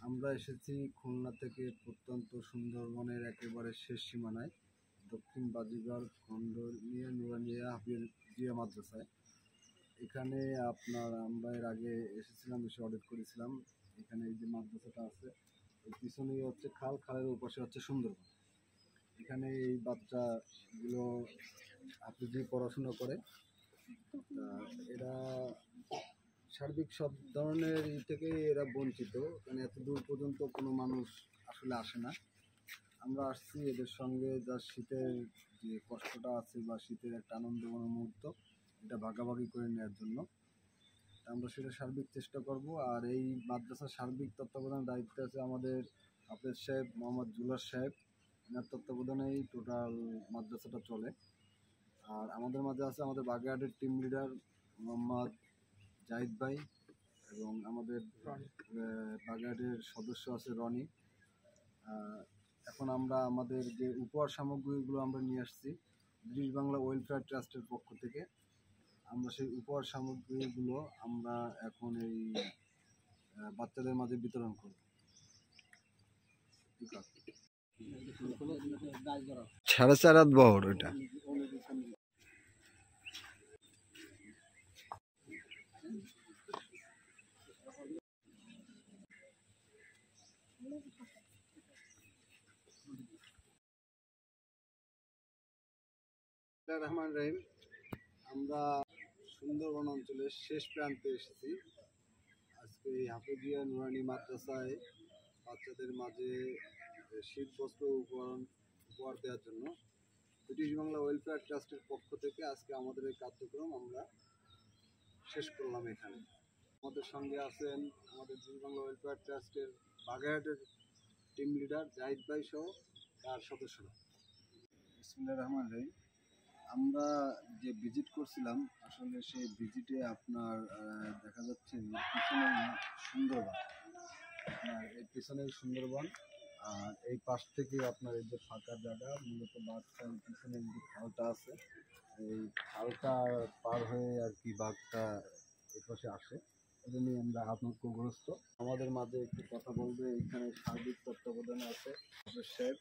আমরা এসেছি খুলনা থেকে প্রত্যন্ত সুন্দরবনের একেবারে শেষ সীমানায় দক্ষিণ বাজিগর খন্ড নিয়ে নুরানিয়া হাফিজিয়া মাদ্রাসায়। এখানে আমরা এর আগে এসেছিলাম, এসে অডিট করেছিলাম। এখানে এই যে মাদ্রাসাটা আছে, এর পিছনেই হচ্ছে খাল, খালের ওপাশে হচ্ছে সুন্দরবন। এখানে এই বাচ্চাগুলো হাফিজি পড়াশোনা করে। এরা সার্বিক সব ধরনের থেকে এরা বঞ্চিত, মানে এত দূর পর্যন্ত কোনো মানুষ আসলে আসে না। আমরা আসছি এদের সঙ্গে যা শীতের যে কষ্টটা আছে বা শীতের একটা আনন্দঘন মুহূর্ত, এটা ভাগাভাগি করে নেওয়ার জন্য আমরা সেটা সার্বিক চেষ্টা করব। আর এই মাদ্রাসার সার্বিক তত্ত্বাবধানের দায়িত্বে আছে আমাদের হাফেজ সাহেব মোহাম্মদ জুলাস সাহেব। এনার তত্ত্বাবধানেই টোটাল মাদ্রাসাটা চলে। আর আমাদের মাঝে আছে আমাদের বাগেরহাটের টিম লিডার মোহাম্মদ জাহিদ ভাই, এবং আমাদের বাগেরহাটের সদস্য আছে রনি। এখন আমরা আমাদের যে উপহার সামগ্রীগুলো আমরা নিয়ে আসছি ব্রিটিশ বাংলা ওয়েলফেয়ার ট্রাস্টের পক্ষ থেকে, আমরা সেই উপহার সামগ্রীগুলো আমরা এখন এই বাচ্চাদের মাঝে বিতরণ করব। 4.5 হাত বহর ওইটা। রহমান রহিম, আমরা সুন্দরবন অঞ্চলের শেষ প্রান্তে এসেছি। আজকে এই হাফিজিয়া নুরানি মাদ্রাসায় বাচ্চাদের মাঝে শীত বস্ত্র উপহার দেওয়ার জন্য ব্রিটিশ বাংলা ওয়েলফেয়ার ট্রাস্টের পক্ষ থেকে আজকে আমাদের এই কার্যক্রম আমরা শেষ করলাম এখানে। আমাদের সঙ্গে আছেন আমাদের ব্রিটিশ বাংলা ওয়েলফেয়ার ট্রাস্টের বাগেরহাটের টিম লিডার জাহিদ ভাই সহ তার সদস্যরা। বিসমিল্লাহির রহমানির রহিম। আমরা যে ভিজিট করছিলাম, আসলে সেই ভিজিটে আপনার দেখা যাচ্ছে এর পিছনে সুন্দরবন, আর এই পাশ থেকে আপনার এই যে ফাঁকা জায়গা, মূলত বাঘটার পিছনে যে খালটা আছে, এই খালটা পার হয়ে আর কি বাঘটা এই পাশে আসে। এই জন্যই আমরা আতঙ্কগ্রস্ত। আমাদের মাঝে একটু কথা বলবে এখানে সার্বিক তত্ত্বাবধানে আছে সাহেব,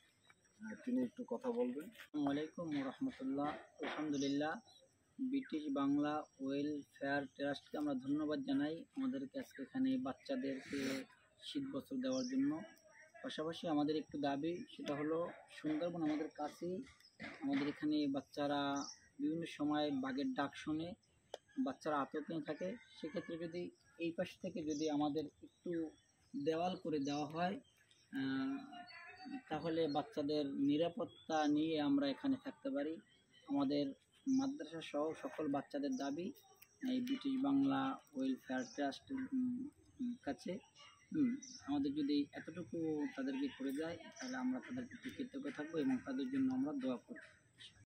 তিনি একটু কথা বলবেন। আসসালামু আলাইকুম ওয়া রাহমাতুল্লাহ। আলহামদুলিল্লাহ, ব্রিটিশ বাংলা ওয়েলফেয়ার ট্রাস্টকে আমরা ধন্যবাদ জানাই আমাদেরকে আজকে এখানে বাচ্চাদেরকে শীত বস্ত্র দেওয়ার জন্য। পাশাপাশি আমাদের একটু দাবি, সেটা হলো সুন্দরবন আমাদের কাছেই। আমাদের এখানে বাচ্চারা বিভিন্ন সময় বাঘের ডাক শুনে বাচ্চারা আতঙ্কে থাকে। সেক্ষেত্রে যদি এই পাশ থেকে যদি আমাদের একটু দেওয়াল করে দেওয়া হয়, তাহলে বাচ্চাদের নিরাপত্তা নিয়ে আমরা এখানে থাকতে পারি। আমাদের মাদ্রাসা সহ সকল বাচ্চাদের দাবি এই ব্রিটিশ বাংলা ওয়েলফেয়ার ট্রাস্টের কাছে। আমাদের যদি এতটুকু তাদেরকে করে যায়, তাহলে আমরা তাদের প্রতি কৃতজ্ঞ থাকবো এবং তাদের জন্য আমরা দোয়া করব।